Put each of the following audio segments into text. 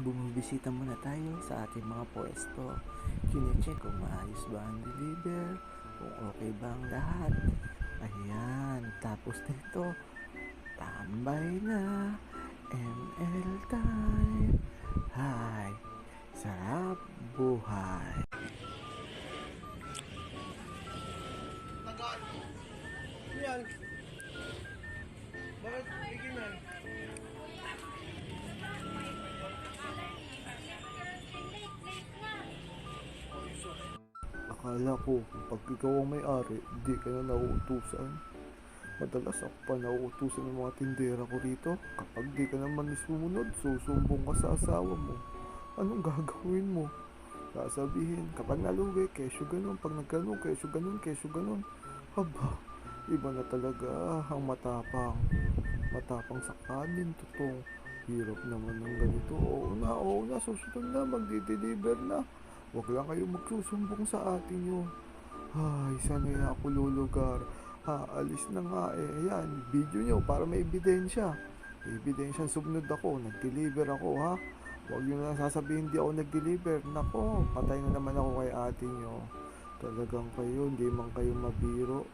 Bumibisita muna tayo sa ating mga pwesto. Kine-check kung maayos ba ang deliver, kung okay ba ang lahat. Ayan, tapos nito, tambay na, ML time. Hi, sarap buhay. Yan. Bakit ikinan? Akala ko, pag ikaw ang may-ari, di ka na nauutusan. Madalas ako pa nauutusan ng mga tindera ko rito. Kapag di ka naman sumunod, susumbong ka sa asawa mo. Anong gagawin mo? Sasabihin, kapag nalugi, kesyo ganun. Pag nagganun, kesyo ganun, kesyo ganun. Haba, iba na talaga ang matapang. Matapang sa kanin, tutong. Hirap naman ng ganito. Oo na, susunod na, magdi-deliver na. Huwag lang kayo magsusumbong sa atin nyo. Ay, saan kaya ako lulugar? Alis na nga eh. Ayan, video nyo para may ebidensya. May ebidensya, sumunod ako, nag-deliver ako ha. Huwag nyo lang sasabihin di ako nag-deliver. Nako, patay na naman ako kay ate nyo. Talagang kayo, hindi man kayo mabiro.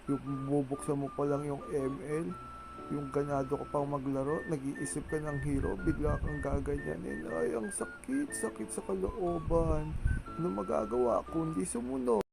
Yung bubuksan mo pa lang yung ML, yung ganado ka pang maglaro, nag-iisip ka ng hero, bigla kang gaganyanin. Ay, ang sakit sa kalooban. Ano magagawa kundi sumunod?